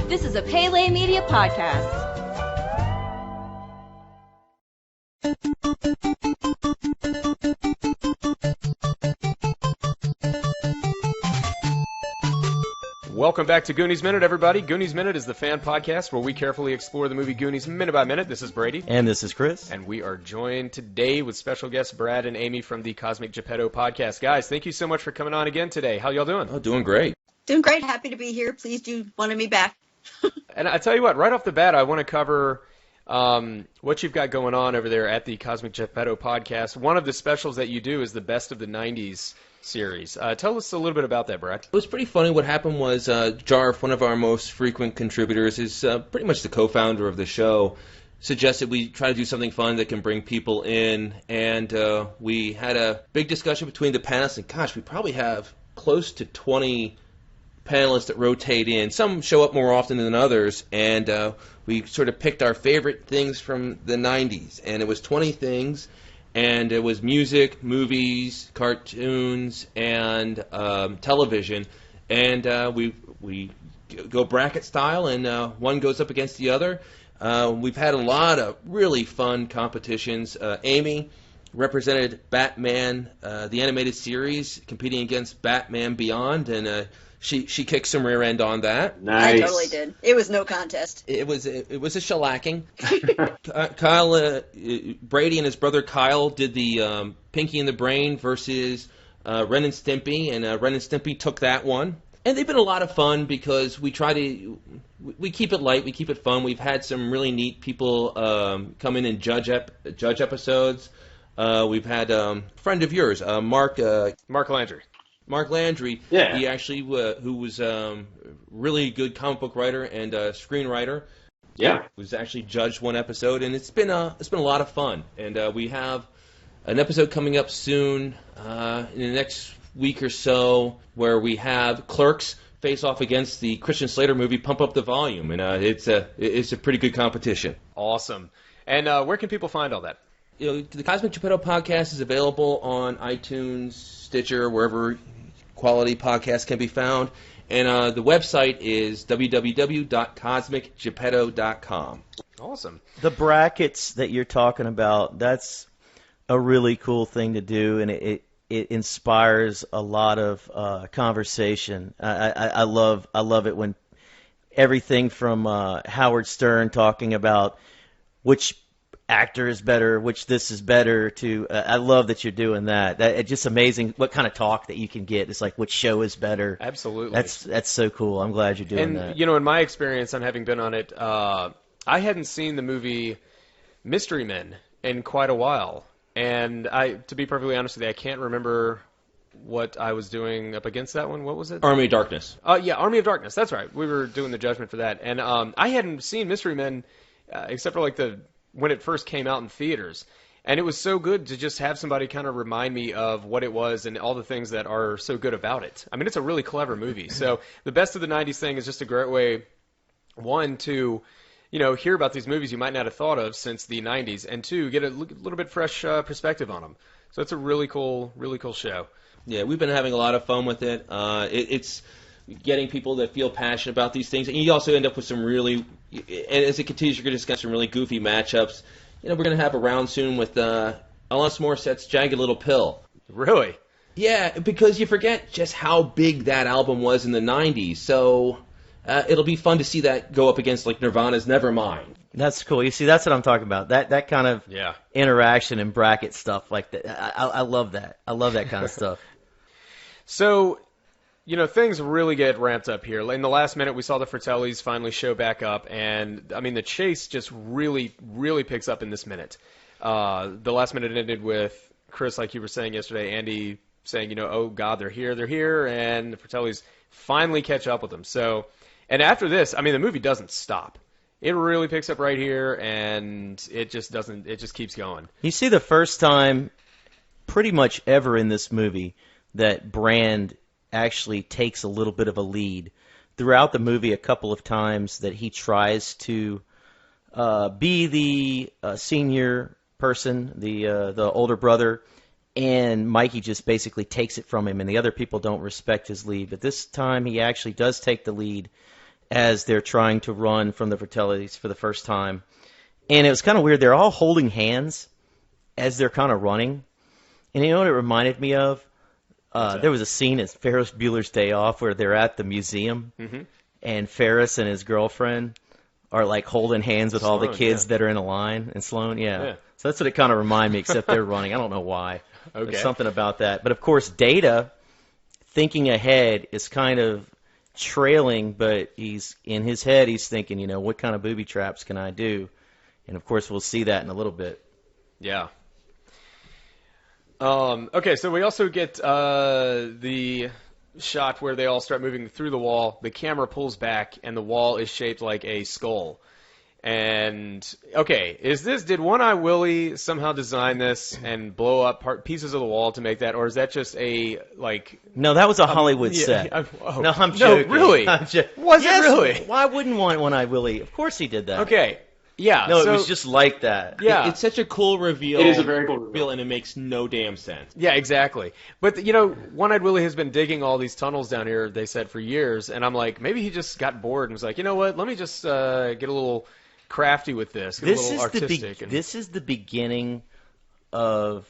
This is a Pele Media podcast. Welcome back to Goonies Minute, everybody. Goonies Minute is the fan podcast where we carefully explore the movie Goonies minute by minute. This is Brady. And this is Chris. And we are joined today with special guests Brad and Amy from the Cosmic Geppetto podcast. Guys, thank you so much for coming on again today. How y'all doing? Oh, doing great. Doing great. Happy to be here. Please do want me back. And I tell you what, right off the bat, I want to cover what you've got going on over there at the Cosmic Geppetto podcast. One of the specials that you do is the Best of the 90s series. Tell us a little bit about that, Brad. It was pretty funny. What happened was Jarf, one of our most frequent contributors, is pretty much the co-founder of the show, suggested we try to do something fun that can bring people in. And we had a big discussion between the panelists. And gosh, we probably have close to 20 panelists that rotate in. Some show up more often than others. And we sort of picked our favorite things from the 90s. And it was 20 things. And it was music, movies, cartoons, and television. And we go bracket style, and one goes up against the other. We've had a lot of really fun competitions. Amy represented Batman, the animated series, competing against Batman Beyond, and she kicked some rear end on that. Nice. I totally did. It was no contest. It was a shellacking. Kyle, Brady and his brother Kyle did the Pinky and the Brain versus Ren and Stimpy, and Ren and Stimpy took that one. And they've been a lot of fun because we try to keep it light, we keep it fun. We've had some really neat people come in and judge episodes. We've had a friend of yours, Mark Landry. Mark Landry, yeah. He actually, who was really good comic book writer and screenwriter, yeah, was actually judged one episode, and it's been a lot of fun. And we have an episode coming up soon in the next week or so where we have Clerks face off against the Christian Slater movie Pump Up the Volume, and it's a pretty good competition. Awesome. And where can people find all that? The Cosmic Geppetto podcast is available on iTunes, Stitcher, wherever quality podcasts can be found. And the website is www.cosmicgeppetto.com. Awesome. The brackets that you're talking about, that's a really cool thing to do, and it inspires a lot of conversation. I love it when everything from Howard Stern talking about which actor is better, which this is better, to I love that you're doing that. It's just amazing what kind of talk that you can get. It's like which show is better. Absolutely. That's so cool. I'm glad you're doing that. And in my experience on having been on it, I hadn't seen the movie Mystery Men in quite a while. And to be perfectly honest with you, I can't remember what I was doing up against that one. What was it? Army of Darkness. Yeah, Army of Darkness. That's right. We were doing the judgment for that. And I hadn't seen Mystery Men except for when it first came out in theaters. And it was so good to just have somebody kind of remind me of what it was and all the things that are so good about it. I mean, it's a really clever movie. So the Best of the 90s thing is just a great way, one, to hear about these movies you might not have thought of since the 90s, and two, get a little bit fresh perspective on them. So it's a really cool show. Yeah, we've been having a lot of fun with it. It's getting people that feel passionate about these things, and you also end up with some really, and as it continues, you're going to get some really goofy matchups. We're going to have a round soon with Alanis Morissette's Jagged Little Pill. Really? Yeah, because you forget just how big that album was in the 90s, so it'll be fun to see that go up against Nirvana's Nevermind. That's cool. You see, that's what I'm talking about. That kind of interaction and bracket stuff like that. I love that. I love that kind of stuff. So, things really get ramped up here. In the last minute, we saw the Fratellis finally show back up, and, I mean, the chase just really, really picks up in this minute. The last minute ended with Chris, like you were saying yesterday, Andy saying, oh, God, they're here, and the Fratellis finally catch up with them. So, and after this, I mean, the movie doesn't stop. It really picks up right here, and it just keeps going. You see the first time pretty much ever in this movie that Brand actually takes a little bit of a lead. Throughout the movie, a couple of times that he tries to be the senior person, the older brother, and Mikey just basically takes it from him, and the other people don't respect his lead. But this time he actually does take the lead, as they're trying to run from the Fratellis for the first time. And it was kind of weird. They're all holding hands as they're kind of running. And you know what it reminded me of? There was a scene at Ferris Bueller's Day Off where they're at the museum, and Ferris and his girlfriend are like holding hands with all the kids that are in a line. And Sloane, yeah. So that's what it kind of reminded me, except they're running. I don't know why. Okay. There's something about that. But, of course, Data, thinking ahead, is kind of trailing, but in his head he's thinking, you know, what kind of booby traps can I do? And, of course, we'll see that in a little bit. Yeah. Okay, so we also get the shot where they all start moving through the wall. The camera pulls back, and the wall is shaped like a skull. And, okay, did One Eye Willie somehow design this and blow up pieces of the wall to make that, or is that just a, like... No, that was a Hollywood set. No, I'm joking. No, really? Was it really? Why wouldn't One Eye Willie? Of course he did that. Okay. Yeah. No, it was just like that. Yeah. It's such a cool reveal. It is a very cool reveal. And it makes no damn sense. Yeah, exactly. But, you know, One-Eyed Willie has been digging all these tunnels down here, they said, for years. And I'm like, maybe he just got bored and was like, you know what, let me just get a little crafty with this, get a little artistic. This is the beginning of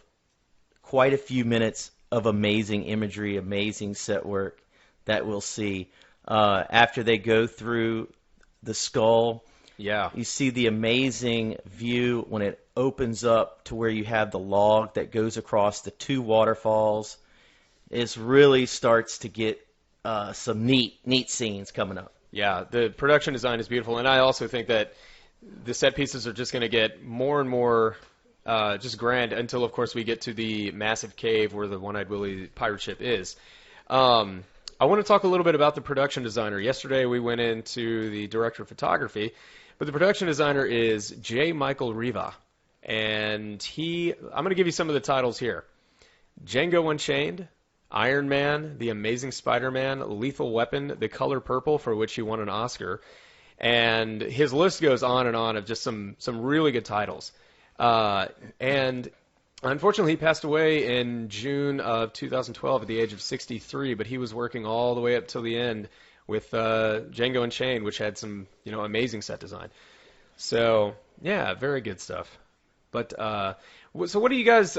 quite a few minutes of amazing imagery, amazing set work that we'll see. After they go through the skull... Yeah. You see the amazing view when it opens up to where you have the log that goes across the two waterfalls. It really starts to get some neat scenes coming up. Yeah, the production design is beautiful, and I also think that the set pieces are just going to get more and more just grand until, of course, we get to the massive cave where the One-Eyed Willie pirate ship is. I want to talk a little bit about the production designer. Yesterday we went into the director of photography. But the production designer is J. Michael Riva, and I'm going to give you some of the titles here. Django Unchained, Iron Man, The Amazing Spider-Man, Lethal Weapon, The Color Purple, for which he won an Oscar. And his list goes on and on of just some really good titles. And unfortunately, he passed away in June of 2012 at the age of 63, but he was working all the way up till the end with Django Unchained, which had some, you know, amazing set design. So, yeah, very good stuff. But, so what do you guys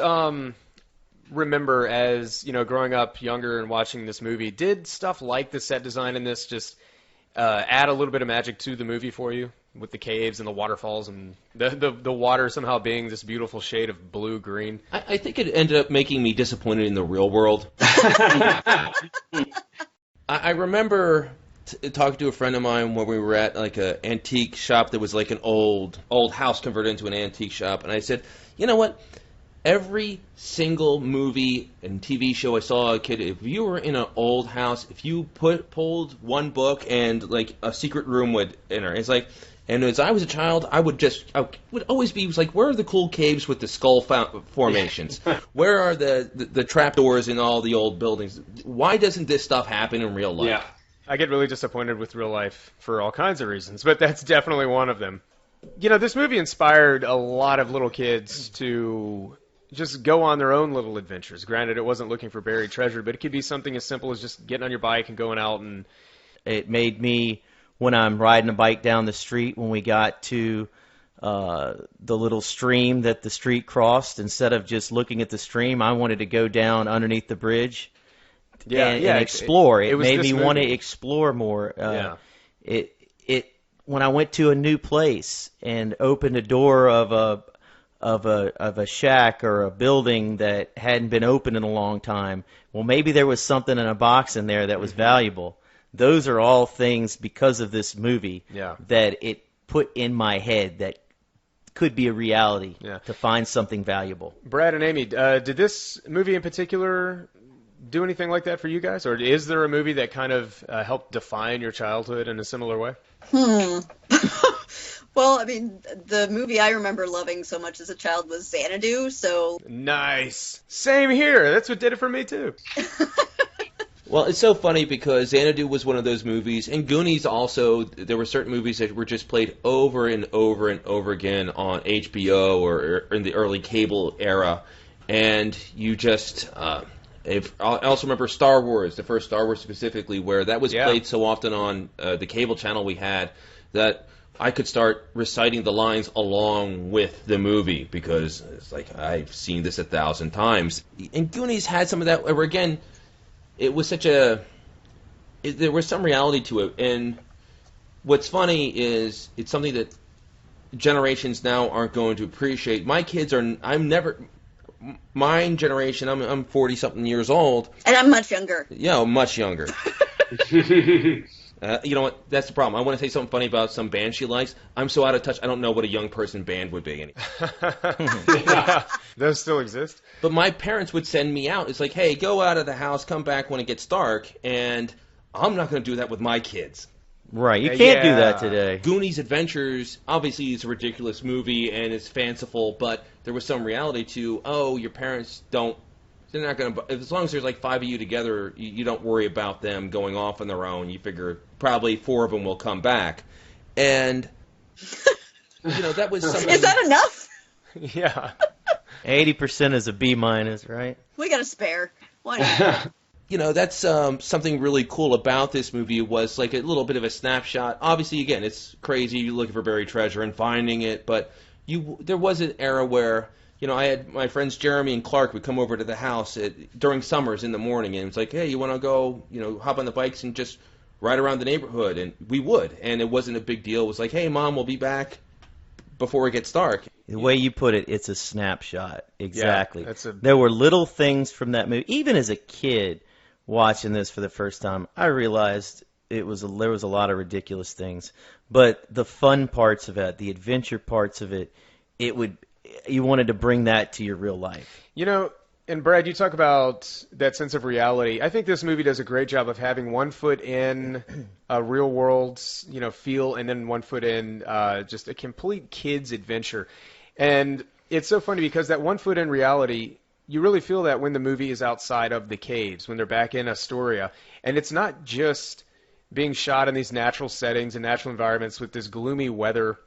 remember as, you know, growing up younger and watching this movie? Did stuff like the set design in this just add a little bit of magic to the movie for you? With the caves and the waterfalls and the water somehow being this beautiful shade of blue-green? I think it ended up making me disappointed in the real world. I remember talking to a friend of mine when we were at like an antique shop that was like an old house converted into an antique shop, and I said, you know what? Every single movie and TV show I saw as a kid, if you were in an old house, if you pulled one book and like a secret room would enter, it's like. And as I was a child, I would always be like, where are the cool caves with the skull formations? Where are the trapdoors in all the old buildings? Why doesn't this stuff happen in real life? Yeah, I get really disappointed with real life for all kinds of reasons, but that's definitely one of them. You know, this movie inspired a lot of little kids to just go on their own little adventures. Granted, it wasn't looking for buried treasure, but it could be something as simple as just getting on your bike and going out. And it made me... When I'm riding a bike down the street, when we got to the little stream that the street crossed, instead of just looking at the stream, I wanted to go down underneath the bridge and explore. It made me want to explore more. When I went to a new place and opened a door of a shack or a building that hadn't been open in a long time, well, maybe there was something in a box in there that was valuable. Those are all things, because of this movie, that it put in my head that could be a reality to find something valuable. Brad and Amy, did this movie in particular do anything like that for you guys? Or is there a movie that kind of helped define your childhood in a similar way? Well, I mean, the movie I remember loving so much as a child was Xanadu, so... Nice. Same here. That's what did it for me, too. Well, it's so funny because Xanadu was one of those movies, and Goonies also, there were certain movies that were just played over and over and over again on HBO or in the early cable era, and you just, I also remember Star Wars, the first Star Wars specifically, where that was Yeah. played so often on the cable channel we had that I could start reciting the lines along with the movie because it's like I've seen this 1,000 times. And Goonies had some of that where, again, it was there was some reality to it. And what's funny is it's something that generations now aren't going to appreciate. My kids are, my generation, I'm 40-something years old. And I'm much younger. Yeah, much younger. You know what? That's the problem. I want to say something funny about some band she likes. I'm so out of touch, I don't know what a young person band would be anymore. Yeah. Those still exist? But my parents would send me out. It's like, hey, go out of the house, come back when it gets dark, and I'm not going to do that with my kids. Right, you can't do Yeah. that today. Goonies Adventures, obviously it's a ridiculous movie and it's fanciful, but there was some reality to, your parents they're not going to, as long as there's like 5 of you together, you don't worry about them going off on their own. You figure probably 4 of them will come back. And, that was something. Is that enough? Yeah. 80% is a B minus, right? We got a spare. Why not? That's something really cool about this movie was like a little bit of a snapshot. Obviously, again, it's crazy. You're looking for buried treasure and finding it, but there was an era where, I had my friends Jeremy and Clark would come over to the house during summers in the morning, and it's like, hey, you want to go, hop on the bikes and just ride around the neighborhood, and we would, and it wasn't a big deal. It was like, hey, Mom, we'll be back before it gets dark. The way you put it, it's a snapshot. Exactly. Yeah, There were little things from that movie. Even as a kid watching this for the first time, I realized there was a lot of ridiculous things. But the fun parts of it, the adventure parts of it, you wanted to bring that to your real life. And Brad, you talk about that sense of reality. I think this movie does a great job of having one foot in a real world, feel, and then one foot in just a complete kid's adventure. And it's so funny because that one foot in reality, you really feel that when the movie is outside of the caves, when they're back in Astoria. And it's not just being shot in these natural settings and natural environments with this gloomy weather,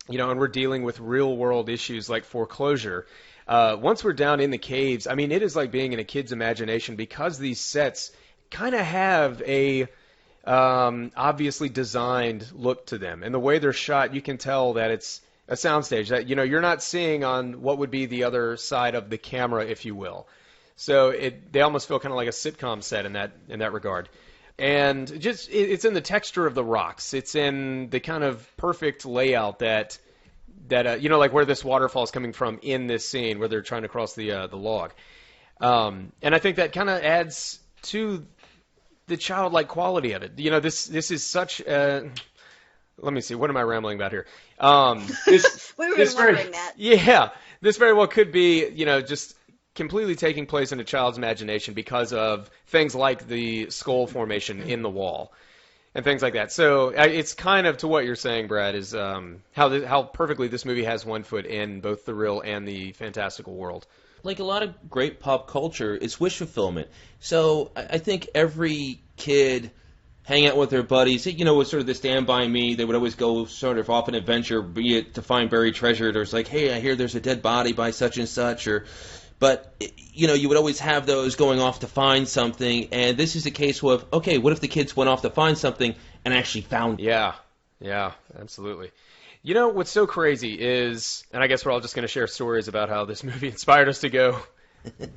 and we're dealing with real world issues like foreclosure. Once we're down in the caves, it is like being in a kid's imagination because these sets kind of have a obviously designed look to them. And the way they're shot, you can tell that it's a soundstage that, you're not seeing on what would be the other side of the camera, if you will. So they almost feel kind of like a sitcom set in that regard. And it's in the texture of the rocks. It's in the kind of perfect layout that like where this waterfall is coming from in this scene where they're trying to cross the log. And I think that kind of adds to the childlike quality of it. This is such a... Let me see. What am I rambling about here? We were wondering that. Yeah. This very well could be, just completely taking place in a child's imagination because of things like the skull formation in the wall and things like that. So it's kind of to what you're saying, Brad, is how perfectly this movie has one foot in both the real and the fantastical world. Like a lot of great pop culture, it's wish fulfillment. So I think every kid hang out with their buddies, with sort of the Stand By Me, they would always go sort of off an adventure, be it to find buried treasure. There's like, hey, I hear there's a dead body by such and such, but you would always have those going off to find something, and this is a case of, okay, what if the kids went off to find something and actually found it? Yeah, absolutely. What's so crazy is, and I guess we're all just going to share stories about how this movie inspired us to go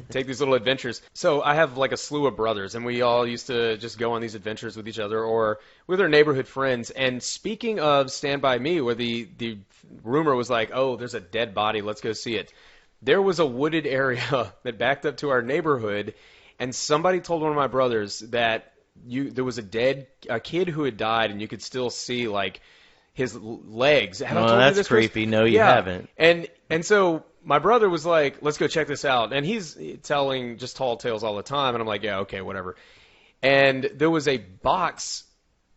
take these little adventures. So I have like a slew of brothers, and we all used to just go on these adventures with each other or with our neighborhood friends. And speaking of Stand By Me, where the rumor was like, oh, there's a dead body, let's go see it. There was a wooded area that backed up to our neighborhood, and somebody told one of my brothers that there was a kid who had died, and you could still see like his legs. Have I told you that's this creepy. No, you haven't. And so my brother was like, let's go check this out. And he's telling just tall tales all the time. And I'm like, yeah, okay, whatever. And there was a box,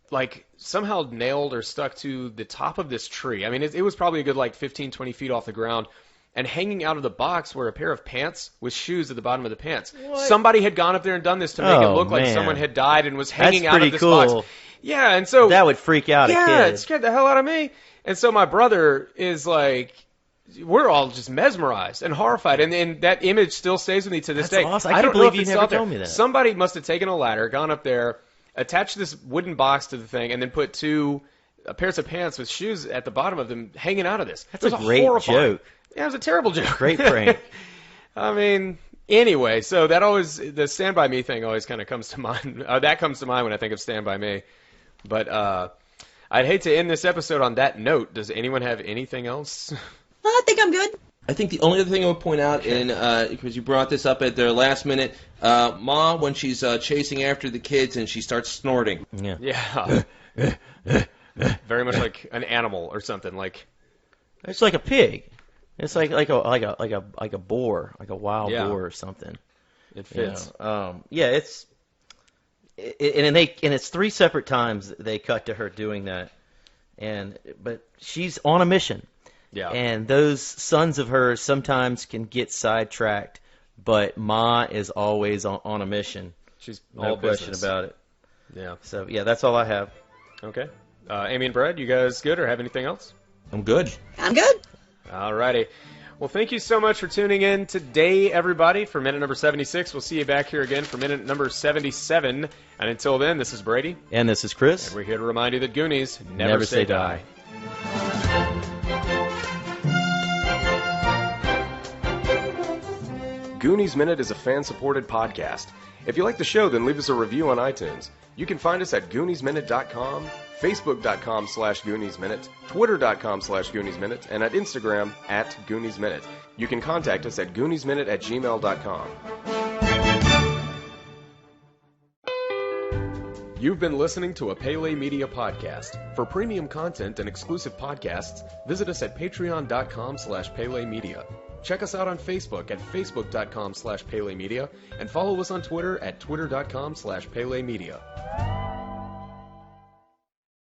like, somehow nailed or stuck to the top of this tree. It was probably a good, like, 15, 20 feet off the ground. And hanging out of the box were a pair of pants with shoes at the bottom of the pants. What? Somebody had gone up there and done this to make it look like someone had died and was hanging out of this box. Yeah, and so... That would freak out a kid. Yeah, it scared the hell out of me. And so my brother is like... we're all just mesmerized and horrified, and that image still stays with me to this That's day. awesome. I I can't don't know believe if you it's never out there. told me that. Somebody must have taken a ladder, gone up there, attached this wooden box to the thing, and then put two pairs of pants with shoes at the bottom of them hanging out of this. That's It a was great horrifying. joke. Yeah, it was a terrible joke. Great prank. I mean, anyway, so the Stand By Me thing always kind of comes to mind. That comes to mind when I think of Stand By Me. But I'd hate to end this episode on that note. Does anyone have anything else? I think I'm good. I think the only other thing I would point out, because you brought this up at the last minute, Ma, when she's chasing after the kids and she starts snorting. Yeah. Yeah. Very much like an animal or something. Like, It's like a pig. It's like a boar, like a wild Yeah. boar or something. it You fits. know? It's and it's 3 separate times they cut to her doing that, but she's on a mission, Yeah. and those sons of hers sometimes can get sidetracked, but Ma is always on a mission. She's No all question business. about it. Yeah. So yeah, that's all I have. Okay. Amy and Brad, you guys good or have anything else? I'm good. I'm good. Alrighty. Well, thank you so much for tuning in today, everybody, for minute number 76. We'll see you back here again for minute number 77. And until then, this is Brady, And this is Chris. and we're here to remind you that Goonies never, Never say say die. Goonies Minute is a fan-supported podcast. If you like the show, then leave us a review on iTunes. You can find us at GooniesMinute.com, Facebook.com/GooniesMinute, Twitter.com/GooniesMinute, and at Instagram @GooniesMinute. You can contact us at GooniesMinute@gmail.com. You've been listening to a Pele Media podcast. For premium content and exclusive podcasts, visit us at Patreon.com/Pele Media. Check us out on Facebook at Facebook.com/Pele Media and follow us on Twitter at Twitter.com/Pele Media.